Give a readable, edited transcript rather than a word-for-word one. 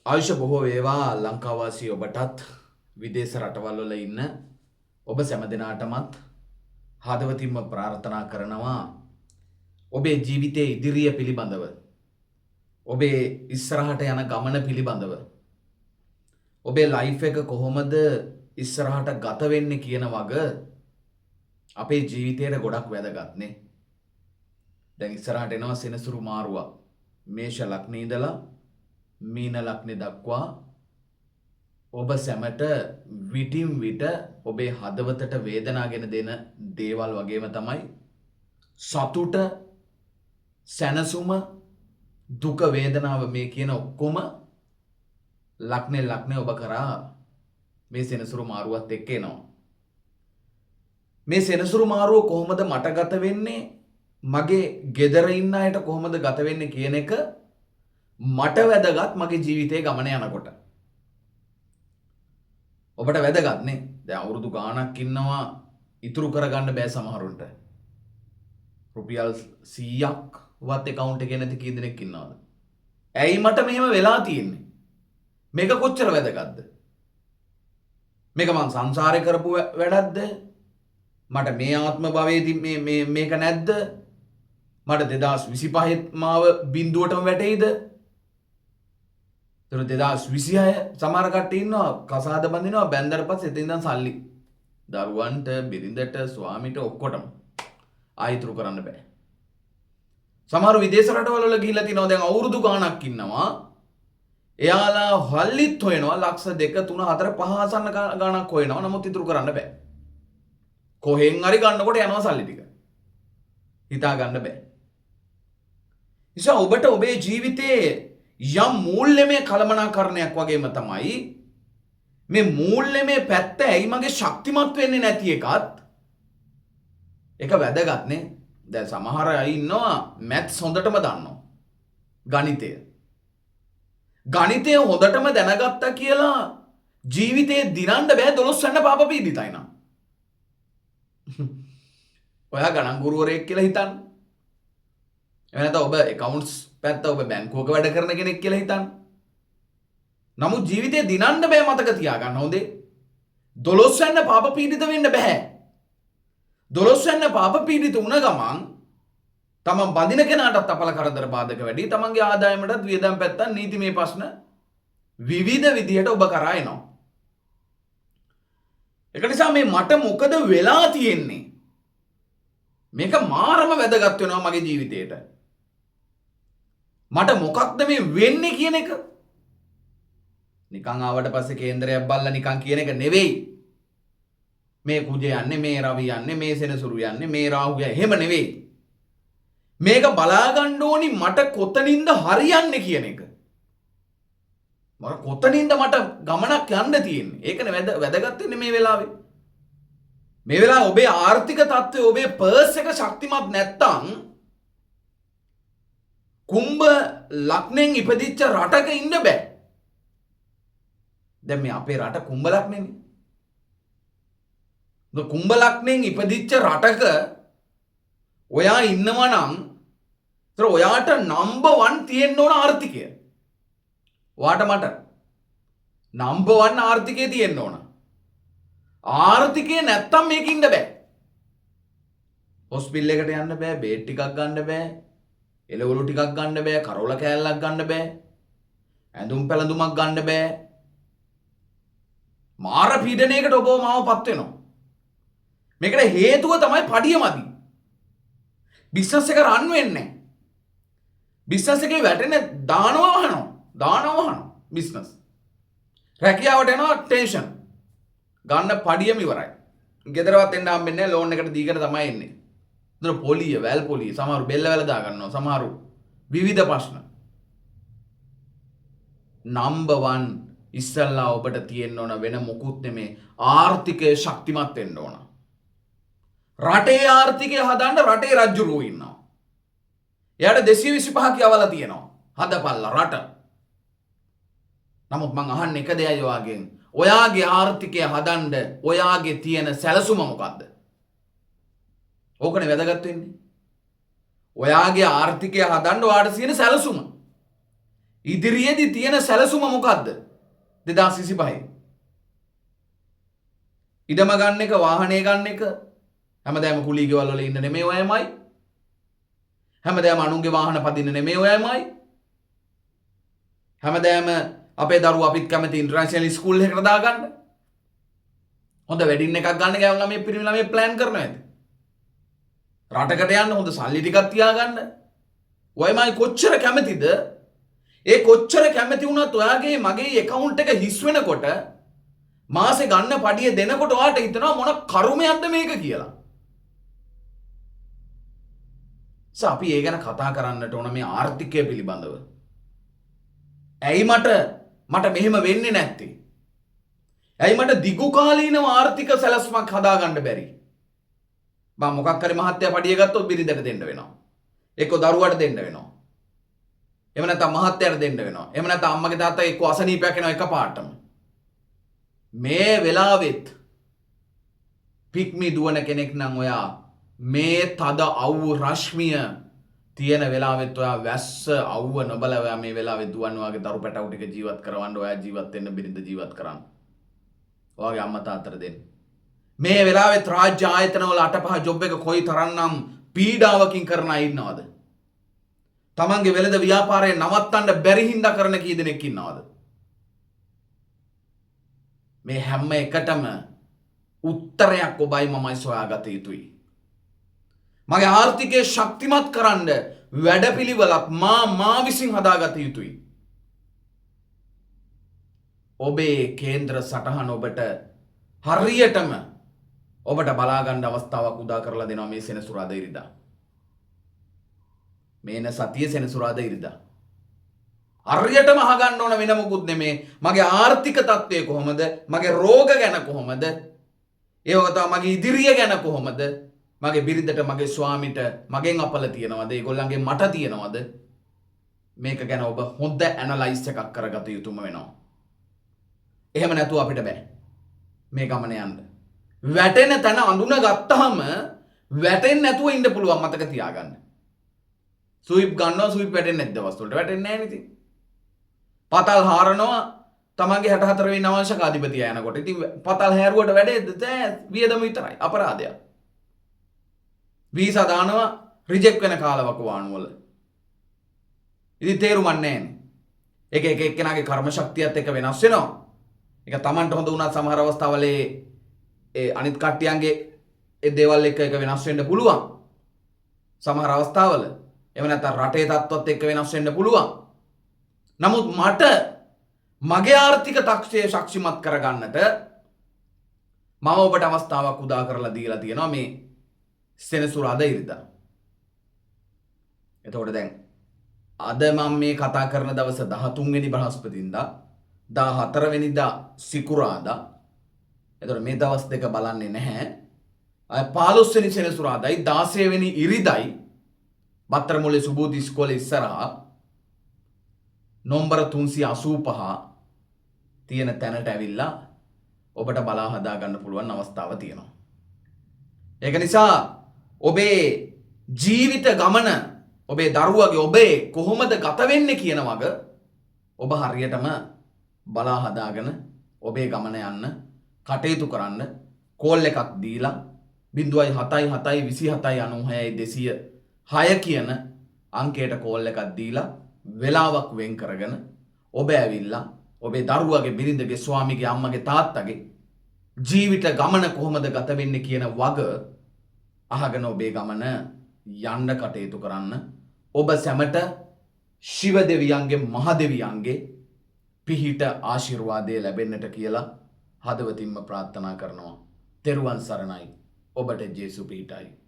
ආයුෂ බොහෝ වේවා ලංකාවාසී ඔබටත් විදේශ රටවල් වල ඉන්න ඔබ සැම දෙනාටමත් හදවතින්ම ප්‍රාර්ථනා කරනවා ඔබේ ජීවිතයේ ඉදිරිය පිළිබඳව ඔබේ ඉස්සරහට යන ගමන පිළිබඳව ඔබේ ලයිෆ් එක කොහොමද ඉස්සරහට ගත වෙන්නේ කියන වග අපේ ජීවිතේට ගොඩක් වැදගත් නේ. දැන් ඉස්සරහට එනවා සෙනසුරු මාරුවක්. මේෂ ලග්නේ ඉඳලා මීන ලග්නේ දක්වා ඔබ සැමට විටින් විට ඔබේ හදවතට වේදනාගෙන දෙන දේවල් වගේම තමයි සතුට සැනසුම දුක වේදනාව මේ කියන ඔක්කොම ලග්නේ ඔබ කරා මේ සෙනසුරු මාරුවත් එක්ක එනවා. මේ සෙනසුරු මාරුව කොහොමද මට ගත වෙන්නේ මගේ ගෙදර ඉන්න අයට කොහොමද ගත වෙන්නේ කියන එක මට වැදගත් මගේ ජීවිතයේ ගමන යනකොට. ඔබට වැදගත් නේ. දැන් අවුරුදු ගාණක් ඉන්නවා ඉතුරු කරගන්න බෑ සමහරුන්ට. රුපියල් 100ක් වත් account එකේ නැති කී දෙනෙක් ඉන්නවද? ඇයි මට මෙහෙම වෙලා තියෙන්නේ? මේක කොච්චර වැදගත්ද? මේක මං සංසාරේ කරපු වැඩක්ද? මට මේ ආත්ම භවයේදී මේක නැද්ද? මට 2025 මාව බිඳුවටම වැටෙයිද? 2026 සමහර කට්ටිය ඉන්නවා කසාද බඳිනවා බැන්දට පස්සේ එතෙන් ඉඳන් සල්ලි දරුවන්ට බිරිඳට ස්වාමිට ඔක්කොටම ආයිතුරු කරන්න බෑ. සමහර විදේශ රටවල වල ගිහිල්ලා තිනවා දැන් අවුරුදු ගාණක් ඉන්නවා. එයාලා හල්ලිත් හොයනවා ලක්ෂ 2 3 4 5 ආසන්න ගාණක් හොයනවා. නමුත් ඉතුරු කරන්න බෑ. කොහෙන් හරි ගන්නකොට යනවා සල්ලි ටික. හිතා ගන්න බෑ. නිසා ඔබට ඔබේ ජීවිතයේ යම් මූල්‍යමය කළමනාකරණයක් වගේම තමයි මේ මූල්‍යමය පැත්ත ඇයි මගේ ශක්තිමත් වෙන්නේ නැති එකත් ඒක වැදගත් නේ. දැන් සමහර අය ඉන්නවා මැත්ස් හොඳටම දන්නවා. ගණිතය හොඳටම දැනගත්තා කියලා ජීවිතේ දිනන්න බෑ 12 වෙනි පාප පීඩිතයි නම්. ඔයා ගණන් ගුරුවරයෙක් කියලා හිතන්න. එහෙම නැත්නම් ඔබ accounts පැත්ත ඔබ බැංකුවක වැඩ කරන කෙනෙක් කියලා හිතන්න. නමුත් ජීවිතේ දිනන්න බෑ මතක තියාගන්න හොඳේ. 12 වෙනි පාප පීඩිත වෙන්න බෑ. 12 වෙනි පාප පීඩිත වුණ ගමන් තමන් බඳින කෙනාටත් අපල කරදර බාධක වැඩි. තමන්ගේ ආදායමටත් වියදම් පැත්තත් නීතිමය ප්‍රශ්න විවිධ විදියට ඔබ කරා එනවා. ඒක නිසා මේ මට මොකද වෙලා තියෙන්නේ? මේක මාරම වැදගත් වෙනවා මගේ ජීවිතේට. මට මොකක්ද මේ වෙන්නේ කියන එක නිකන් ආවට පස්සේ කේන්දරයක් බල්ලා නිකන් කියන එක නෙවෙයි. මේ කුජ යන්නේ මේ රවි යන්නේ මේ සෙනසුරු යන්නේ මේ රාහු යන්නේ එහෙම නෙවෙයි. මේක බලා ගන්න ඕනි මට කොතනින්ද හරියන්නේ කියන එක. කොතනින්ද මට ගමනක් යන්න තියෙන්නේ. ඒකනේ වැදගත් වෙන්නේ මේ වෙලාවේ. මේ වෙලාව ඔබේ ආර්ථික තත්ත්වය ඔබේ පර්ස් එක ශක්තිමත් නැත්තම් කුම්භ ලග්නෙන් ඉපදිච්ච රටක ඉන්න බෑ. දැන් මේ අපේ රට කුම්භ ලග්නෙනේ. කුම්භ ලග්නෙන් ඉපදිච්ච රටක ඔයා ඉන්නවා නම් ඒතර ඔයාට නම්බර් 1 තියෙන්න ඕන ආර්ථිකය. ඔයාට මට නම්බර් 1 ආර්ථිකය තියෙන්න ඕන. ආර්ථිකය නැත්තම් මේක ඉන්න බෑ. හොස්පිටල් එකට යන්න බෑ, බේඩ් ටිකක් ගන්න බෑ, එළවලු ටිකක් ගන්න බෑ, කරවල කෑල්ලක් ගන්න බෑ, ඇඳුම් පැළඳුමක් ගන්න බෑ. මාර පීඩනයකට ඔබව මාවපත් වෙනවා. මේකට හේතුව තමයි පඩිය මදි. බිස්නස් එක රන් වෙන්නේ නැහැ. බිස්නස් එකේ වැටෙන දානවා වහනවා බිස්නස්. රැකියාවට එනවා ටෙන්ෂන්. ගන්න පඩියම ඉවරයි. ගෙදරවත් එන්න හම්බෙන්නේ නැහැ. ලෝන් එකට දීගෙන තමයි එන්නේ. ඒතර පොලිය, වැල් පොලිය, සමහරු බෙල්ල වැල දා ගන්නවා. සමහරු විවිධ ප්‍රශ්න. නම්බර් 1 ඉස්සල්ලා ඔබට තියෙන්න ඕන වෙන මොකුත් නෙමේ. ආර්ථිකය ශක්තිමත් වෙන්න ඕන. රටේ ආර්ථිකය හදන්න රටේ රජුරෝ ඉන්නවා. එයාට 225ක් යවලා තියෙනවා. හදපල්ලා රට. නමුත් මං අහන්නේ එක දෙයයි ඔයාගෙන්. ඔයාගේ ආර්ථිකය හදන්න ඔයාගේ තියෙන සැලසුම මොකද්ද? ඕකනේ වැදගත් වෙන්නේ. ඔයාගේ ආර්ථිකය හදන්න ඔයාට තියෙන සැලසුම. ඉදිරියේදී තියෙන සැලසුම මොකද්ද? 2025 ඉඩම ගන්න එක, වාහනය ගන්න එක හැමදාම කුලී ගෙවල් වල ඉන්න නෙමෙයි ඔයමයි. හැමදාම අනුන්ගේ වාහන පදින්න නෙමෙයි ඔයමයි. හැමදාම අපේ දරුවෝ අපිත් කැමති ඉන්ටර්නැෂනල් ස්කූල් එකකට දාගන්න. හොඳ වෙඩින් එකක් ගන්න ගෑවු ළමයි පිරිමි ළමයි ප්ලෑන් කරනවා ඇති. රටකට යන්න හොඳ සල්ලි ටිකක් තියාගන්න. ඔයමයි කොච්චර කැමතිද? ඒ කොච්චර කැමති වුණත් ඔයාගේ මගේ account එක හිස් වෙනකොට මාසේ ගන්න පඩිය දෙනකොට ඔයාට හිතනවා මොන කරුමයක්ද මේක කියලා. අපි ඒ ගැන කතා කරන්නට ඕන මේ ආර්ථිකය පිළිබඳව. ඇයි මට මෙහෙම වෙන්නේ නැත්තේ? ඇයි මට දිගු කාලීනව ආර්ථික සැලැස්මක් හදාගන්න බැරි? මම මොකක් හරි මහත්ය පඩිය ගත්තොත් බිරිඳට දෙන්න වෙනවා. එක්ක දරුවට දෙන්න වෙනවා. එහෙම නැත්නම් මහත්යට දෙන්න වෙනවා. එහෙම නැත්නම් අම්මගේ තාත්තගේ එක්ක අසනීපයක් එනවා එකපාරටම. මේ වෙලාවෙත් පික්මි දුවන කෙනෙක් නම් ඔයා මේ තද අවුව රශ්මිය තියෙන වෙලාවෙත් ඔයා වැස්ස අවුව නොබල ඔයා මේ වෙලාවෙත් දුවන්න ඔයාගේ දරු පැටවු ටික ජීවත් කරවන්න, ඔයා ජීවත් වෙන්න, බිරිඳ ජීවත් කරන්න. ඔයාගේ අම්මා තාත්තට දෙන්න. මේ වෙලාවෙත් රාජ්‍ය ආයතනවල අටපහ ජොබ් එක කොයි තරම්නම් පීඩාවකින් කරන අය ඉන්නවද? තමන්ගේ වෙළඳ ව්‍යාපාරය නවත්තන්න බැරි හින්දා කරන කී දෙනෙක් ඉන්නවද? මේ හැම එකටම උත්තරයක් ඔබයි මමයි සොයාගත යුතුයි. මගේ ආර්ථිකය ශක්තිමත් කරන්න වැඩපිළිවෙලක් මා විසින් හදාගත යුතුයි. ඔබේ කේන්ද්‍ර සටහන ඔබට හරියටම ඔබට බලා ගන්න අවස්ථාවක් උදා කරලා දෙනවා මේ සෙනසුරාදා ඉරිදා. මේන සතිය සෙනසුරාදා ඉරිදා. හරියටම අහගන්න ඕන වෙන මොකුත් නෙමේ. මගේ ආර්ථික තත්ත්වය කොහොමද? මගේ රෝග ගැන කොහොමද? ඒ වගේ තමයි මගේ ඉදිරිය ගැන කොහොමද? මගේ බිරිඳට, මගේ ස්වාමිට මගෙන් අපල තියනවද? ඒගොල්ලන්ගේ මට තියනවද? මේක ගැන ඔබ හොඳ ඇනලයිස් එකක් කරගත යුතුම වෙනවා. එහෙම නැතුව අපිට බෑ මේ ගමන යන්න. වැටෙන තැන අඳුන ගත්තාම වැටෙන්නේ නැතුව ඉන්න පුළුවන්, මතක තියාගන්න. සුයිප් ගන්නවා, සුයිප් වැටෙන්නේ නැද්ද? දවස් වලට වැටෙන්නේ නැහැ නේද? පතල් හරනවා තමන්ගේ 64 වෙනි නවංශකාධිපතියා යනකොට. ඉතින් පතල් හැරුවට වැඩේද? වියදම විතරයි, අපරාධයක්. වීසා දානවා රිජෙක්ට් වෙන කාලවකවානු වල. ඉතින් තේරුමක් නැහැ. එක එක්කෙනාගේ කර්ම ශක්තියත් එක්ක වෙනස් වෙනවා. ඒක තමන්ට හොඳ වුණත් සමහර අවස්ථාවල ඒ අනිත් කට්ටියන්ගේ ඒ දේවල් එක්ක එක වෙනස් වෙන්න පුළුවන්. සමහර අවස්ථාවල එහෙම නැත්නම් රටේ තත්ත්වත් එක්ක වෙනස් වෙන්න පුළුවන්. නමුත් මට මගේ ආර්ථික තක්ෂය ශක්තිමත් කරගන්නට මම ඔබට අවස්ථාවක් උදා කරලා දීලා තියෙනවා මේ සෙනසුරාදා ඉරිදා. එතකොට දැන් අද මම මේ කතා කරන දවස 13 වෙනි බ්‍රහස්පතින්දා, 14 වෙනිදා සිකුරාදා. එතකොට මේ දවස් දෙක බලන්නේ නැහැ. 15 වෙනි සෙනසුරාදායි 16 වෙනි ඉරිදායි බත්තරමුල්ලේ සුබෝධි ඉස්කෝලේ ඉස්සරහා නම්බර 385 තියෙන තැනට ඇවිල්ලා ඔබට බලා හදා ගන්න පුළුවන් අවස්ථාව තියෙනවා. ඒක නිසා ඔබේ ජීවිත ගමන, ඔබේ දරුවගේ ඔබේ කොහොමද ගත වෙන්නේ කියන වග ඔබ හරියටම බලා හදාගෙන ඔබේ ගමන යන්න කටයුතු කරන්න කෝල් එකක් දීලා 0.77296206 කියන අංකයට කෝල් එකක් දීලා වෙලාවක් වෙන් කරගෙන ඔබ ඇවිල්ලා ඔබේ දරුවගේ, බිරිඳගේ, ස්වාමිගේ, අම්මගේ, තාත්තගේ ජීවිත ගමන කොහොමද ගත වෙන්නේ කියන වග අහගෙන ඔබේ ගමන යන්න කටයුතු කරන්න. ඔබ සැමට ශිව දෙවියන්ගේ, මහ දෙවියන්ගේ පිහිට ආශිර්වාදය ලැබෙන්නට කියලා හදවතින්ම ප්‍රාර්ථනා කරනවා. තෙරුවන් සරණයි. ඔබට ජේසු පිහිටයි.